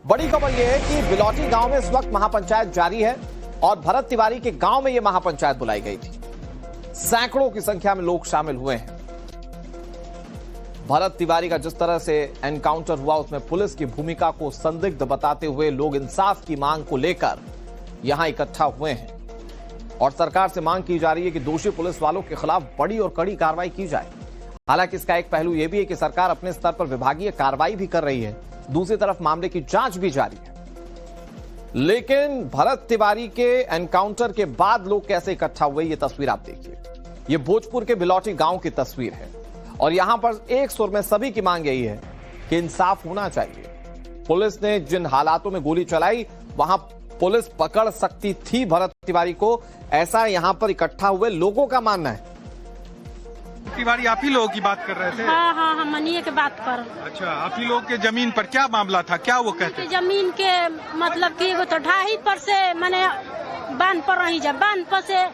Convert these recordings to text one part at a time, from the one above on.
बड़ी खबर यह है कि बिलौटी गांव में इस वक्त महापंचायत जारी है और भरत तिवारी के गांव में यह महापंचायत बुलाई गई थी। सैकड़ों की संख्या में लोग शामिल हुए हैं। भरत तिवारी का जिस तरह से एनकाउंटर हुआ उसमें पुलिस की भूमिका को संदिग्ध बताते हुए लोग इंसाफ की मांग को लेकर यहां इकट्ठा हुए हैं और सरकार से मांग की जा रही है कि दोषी पुलिस वालों के खिलाफ बड़ी और कड़ी कार्रवाई की जाए। हालांकि इसका एक पहलू यह भी है कि सरकार अपने स्तर पर विभागीय कार्रवाई भी कर रही है, दूसरी तरफ मामले की जांच भी जारी है। लेकिन भरत तिवारी के एनकाउंटर के बाद लोग कैसे इकट्ठा हुए ये तस्वीर आप देखिए। ये भोजपुर के बिलौटी गांव की तस्वीर है और यहां पर एक सुर में सभी की मांग यही है कि इंसाफ होना चाहिए। पुलिस ने जिन हालातों में गोली चलाई वहां पुलिस पकड़ सकती थी भरत तिवारी को, ऐसा यहां पर इकट्ठा हुए लोगों का मानना है। तिवारी आप ही लोगों की बात कर रहे थे? हाँ, हम मनिए के बात कर। अच्छा, आप ही लोग के जमीन पर क्या मामला था, क्या वो कहते? जमीन के मतलब कि एगो तो 2.5 पर से मैंने बांध पर रही जा, बांध पर से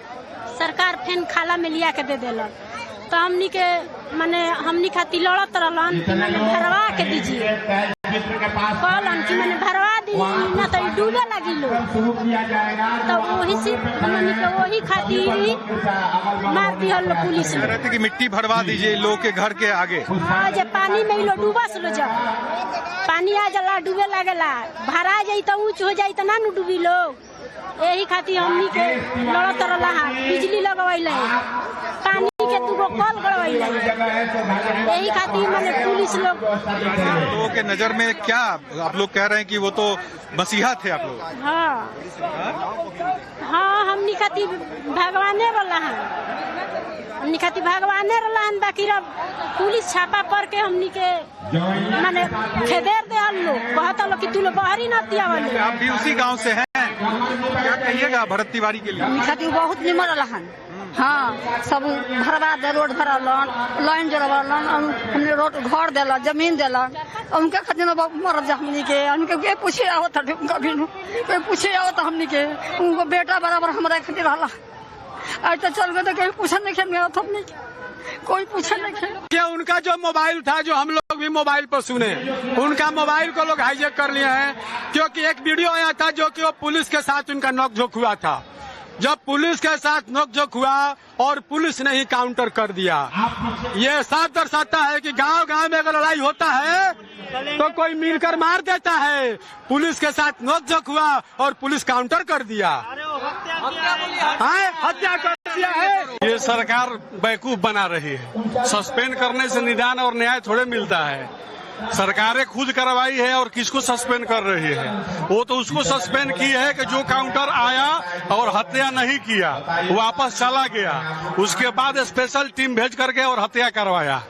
सरकार फेन खाला में लिया के दे देलन, तो हमनी के मैंने हमनी खातिर लड़त रहलन कि मैंने भरवा के दीजिए, कहलन कि मैंने भरवा दी ना तो डूबे लगी लोग, तो वही से हमनी के वही खातिर मार दिया लोग पुलिस ने। कहते कि मिट्टी भरवा दीजिए लोग के घर के आगे। हाँ, जब पानी में लोग डूबा से लो, जब पानी आ जाला डूबे लगेला, भरा जाई तो ऊंच हो जाई तो ना डूबी लोग, यही खातिर हमनी के लड़त रहला। बिजली लगवाइले, पानी के 2 गो कल गड़वाइले, यही खातिर मैंने पुलिस लोगों के नजर में क्या आप लोग कह रहे हैं कि वो तो मसीहा थे आप लोग? हाँ, हमनी खातिर भगवाने वाला है, हमनी खातिर भगवाने वाला है। बाकी अब पुलिस छापा पर के हमनी के माने खेदेर दे लोग, कहता लोग कि तू लोग बाहरी न दिया वाले। आप भी उसी गांव से हैं, क्या कहिएगा भरत तिवारी के लिए? हमनी खातिर बहुत निमर रहन। हाँ, सब भरवा दे, रोड भरलन, लाइन जलवलन, हमने रोड घर देला, जमीन देला, उनके खातिर मर जा हमनी के। उनके पूछे आवत उनका भी कोई पूछे आवत हमनी के, उनको बेटा बराबर हमारे खातिर रहला। आज तो चल गए तो कहीं पूछा नहीं खेल गया हमने, कोई पूछा नहीं खेल। क्या उनका जो मोबाइल था, जो हम लोग भी मोबाइल पर सुने, उनका मोबाइल को लोग हाईजैक कर लिए हैं, क्योंकि एक वीडियो आया था जो कि वो पुलिस के साथ उनका नोकझोंक हुआ था। जब पुलिस के साथ नोकझोंक हुआ और पुलिस ने ही काउंटर कर दिया, ये साफ दर्शाता है कि गांव गांव में अगर लड़ाई होता है तो कोई मिलकर मार देता है। पुलिस के साथ नोकझोंक हुआ और पुलिस काउंटर कर दिया, हत्या कर दिया है। ये सरकार बेवकूफ बना रही है। सस्पेंड करने से निदान और न्याय थोड़े मिलता है। सरकारें खुद कार्रवाई है और किसको सस्पेंड कर रही है? वो तो उसको सस्पेंड की है कि जो काउंटर आया और हत्या नहीं किया, वापस चला गया, उसके बाद स्पेशल टीम भेज करके और हत्या करवाया,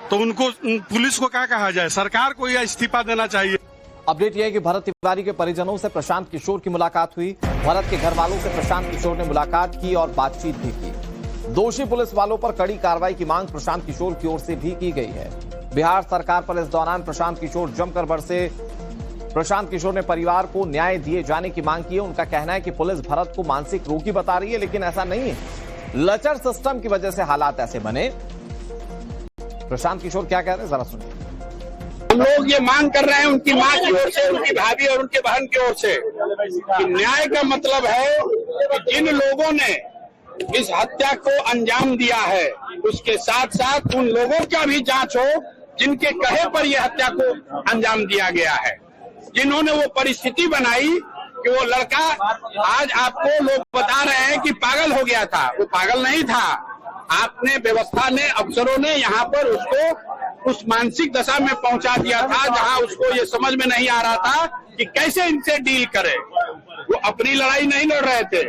तो उनको पुलिस को क्या कहा जाए? सरकार को यह इस्तीफा देना चाहिए। अपडेट यह है कि भरत तिवारी के परिजनों से प्रशांत किशोर की मुलाकात हुई। भरत के घर वालों से प्रशांत किशोर ने मुलाकात की और बातचीत भी की। दोषी पुलिस वालों पर कड़ी कार्रवाई की मांग प्रशांत किशोर की ओर से भी की गई है। बिहार सरकार पर इस दौरान प्रशांत किशोर जमकर बरसे। प्रशांत किशोर ने परिवार को न्याय दिए जाने की मांग की है। उनका कहना है कि पुलिस भरत को मानसिक रोगी बता रही है, लेकिन ऐसा नहीं है। लचर सिस्टम की वजह से हालात ऐसे बने। प्रशांत किशोर क्या कह रहे हैं जरा सुनिए। हम लोग ये मांग कर रहे हैं उनकी मां की ओर से, उनकी भाभी और उनके बहन की ओर से, कि न्याय का मतलब है कि जिन लोगों ने इस हत्या को अंजाम दिया है उसके साथ साथ उन लोगों का भी जांच हो जिनके कहे पर यह हत्या को अंजाम दिया गया है, जिन्होंने वो परिस्थिति बनाई कि वो लड़का, आज आपको लोग बता रहे हैं कि पागल हो गया था, वो पागल नहीं था। आपने, व्यवस्था ने, अफसरों ने यहाँ पर उसको उस मानसिक दशा में पहुंचा दिया था जहाँ उसको ये समझ में नहीं आ रहा था कि कैसे इनसे डील करे। वो अपनी लड़ाई नहीं लड़ रहे थे,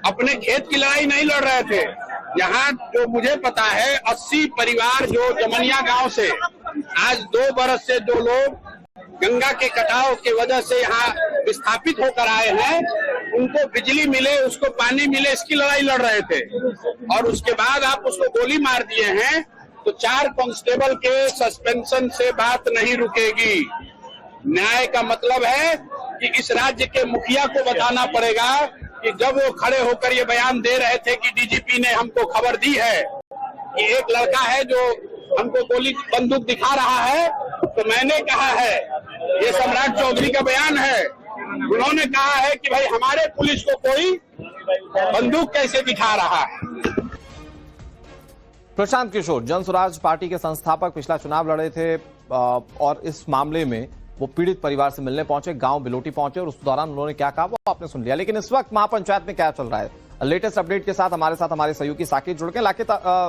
अपने खेत की लड़ाई नहीं लड़ रहे थे। यहाँ जो मुझे पता है 80 परिवार जो जमनिया गांव से आज 2 बरस से जो लोग गंगा के कटाव की वजह से यहाँ विस्थापित होकर आए हैं, उनको बिजली मिले, उसको पानी मिले, इसकी लड़ाई लड़ रहे थे। और उसके बाद आप उसको गोली मार दिए हैं, तो 4 कांस्टेबल के सस्पेंशन से बात नहीं रुकेगी। न्याय का मतलब है कि इस राज्य के मुखिया को बताना पड़ेगा कि जब वो खड़े होकर ये बयान दे रहे थे कि डीजीपी ने हमको खबर दी है कि एक लड़का है जो हमको गोली बंदूक दिखा रहा है, तो मैंने कहा है ये सम्राट चौधरी का बयान है। उन्होंने कहा है कि भाई हमारे पुलिस को कोई बंदूक कैसे दिखा रहा है। प्रशांत किशोर जन स्वराज पार्टी के संस्थापक पिछला चुनाव लड़े थे और इस मामले में वो पीड़ित परिवार से मिलने पहुंचे, गांव बिलोटी पहुंचे और उस दौरान उन्होंने क्या कहा वो आपने सुन लिया। लेकिन इस वक्त महापंचायत में क्या चल रहा है, लेटेस्ट अपडेट के साथ हमारे सहयोगी साकेत जुड़ गए।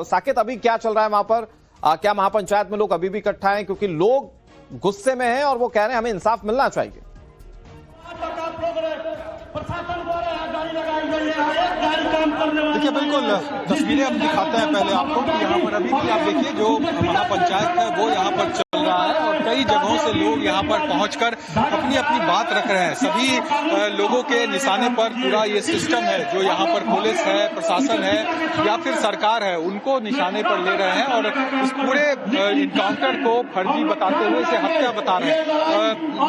साकेत, अभी क्या चल रहा है वहां पर? क्या महापंचायत में लोग अभी भी इकट्ठा हैं? क्योंकि लोग गुस्से में हैं और वो कह रहे हैं हमें इंसाफ मिलना चाहिए। देखिए, बिल्कुल तस्वीरें हम दिखाते हैं पहले आपको कि यहाँ पर अभी भी आप देखिए जो महापंचायत है वो यहाँ पर चल रहा है और कई जगहों से लोग यहाँ पर पहुंचकर अपनी अपनी बात रख रहे हैं। सभी लोगों के निशाने पर पूरा ये सिस्टम है, जो यहाँ पर पुलिस है, प्रशासन है या फिर सरकार है, उनको निशाने पर ले रहे हैं और इस पूरे इनकाउंटर को फर्जी बताते हुए इसे हत्या बता रहे हैं।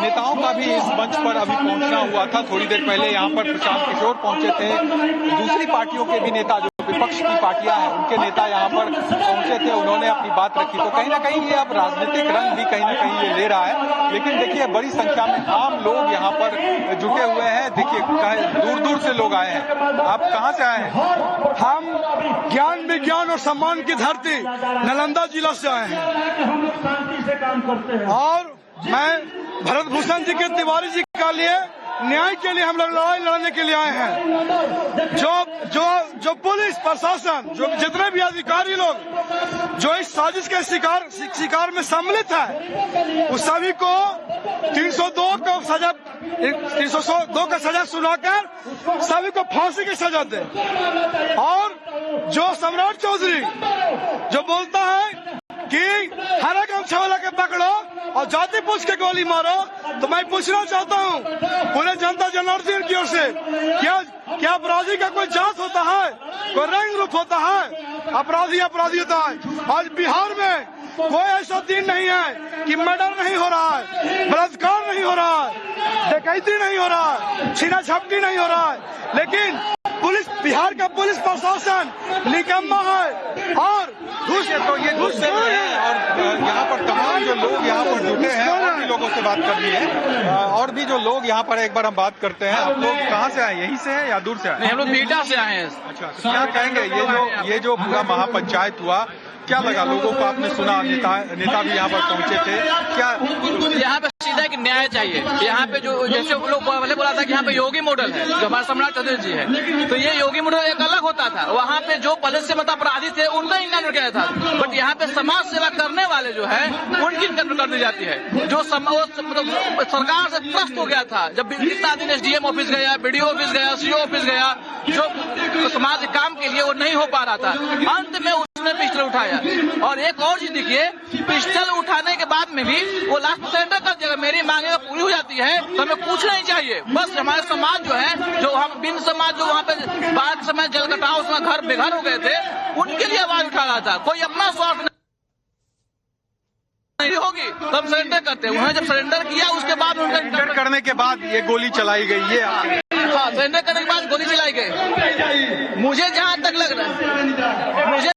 नेताओं का भी इस मंच पर अभी पहुंचना हुआ था। थोड़ी देर पहले यहाँ पर प्रशांत किशोर पहुंचे थे, दूसरी पार्टियों के भी नेता जो विपक्ष की पार्टियां हैं उनके नेता यहाँ पर पहुंचे थे, उन्होंने अपनी बात रखी। तो कहीं ना कहीं ये अब राजनीतिक रंग भी कहीं ना कहीं ये ले रहा है। लेकिन देखिए बड़ी संख्या में आम लोग यहाँ पर जुटे हुए हैं। देखिए दूर दूर से लोग आए हैं। आप कहाँ से आए हैं? हम ज्ञान विज्ञान और सम्मान की धरती नालंदा जिला से आए हैं और मैं भरत भूषण जी के तिवारी जी का लिए न्याय के लिए हम लोग लड़ाई लड़ने के लिए आए हैं। जो पुलिस प्रशासन, जो जितने भी अधिकारी लोग जो इस साजिश के शिकार में सम्मिलित है, उस सभी को 302 का सजा सुनाकर सभी को फांसी की सजा दे। और जो सम्राट चौधरी जो बोलता है कि हरा गमछा वाला के पकड़ो और जाति पूछ के गोली मारो, तो मैं पूछना चाहता हूँ पूरे जनता जनार्दन की ओर से, क्या अपराधी का कोई जात होता है, कोई रंग रूप होता है? अपराधी अपराधी होता है। आज बिहार में कोई ऐसा दिन नहीं है कि मर्डर नहीं हो रहा है, बलात्कार नहीं हो रहा है, डकैती नहीं हो रहा है, छीना झपटी नहीं हो रहा है, लेकिन बिहार का पुलिस प्रशासन निकम्मा है और तो ये गुस्से में है। और यहाँ पर तमाम जो लोग यहाँ पर जुटे हैं और भी लोगों से बात करनी है। और भी जो लोग यहाँ पर एक बार हम बात करते हैं। आप लोग कहाँ से आए, यहीं से हैं या दूर से आए? हम लोग बीटा से आए हैं। अच्छा, तो क्या कहेंगे ये जो पूरा महापंचायत हुआ, क्या लगा लोगों को? आपने सुना नेता भी यहाँ पर पहुंचे थे, क्या यहाँ पे सीधा कि न्याय चाहिए? यहाँ पे जो जैसे लोग पहले बोला था कि यहाँ पे योगी मॉडल है, जो हमारे सम्राट चौधरी जी है, तो ये योगी मॉडल एक अलग होता था। वहाँ पे जो पुलिस से मतलब अपराधी थे उनका इनकाउंटर किया था, बट यहाँ पे समाज सेवा करने वाले जो है उनकी इनकाउंटर कर दी जाती है। जो मतलब सरकार से त्रस्त हो गया था, जब इतना दिन SDM ऑफिस गया, BDO ऑफिस गया, CO ऑफिस गया, जो समाज काम के लिए वो नहीं हो पा रहा था, अंत में उसने पिस्टल उठाया। और एक और चीज देखिए, पिस्टल उठाने के बाद में भी वो लास्ट सरेंडर कर दिया। मेरी मांगे पूरी हो जाती है तो हमें पूछना ही चाहिए। बस हमारे समाज जो है, जो हम बिन समाज जो वहाँ पे बाढ़ के समय जल कटाव उसमें घर बेघर हो गए थे, उनके लिए आवाज उठा रहा था। कोई अपना स्वार्थ नहीं होगी तो हम सरेंडर करते हैं। उन्होंने जब सरेंडर किया उसके बाद सरेंडर करने के बाद ये गोली चलाई गई। ये हाँ, सरेंडर करने के बाद गोली चलाई गई। मुझे जहाँ तक लग रहा है, मुझे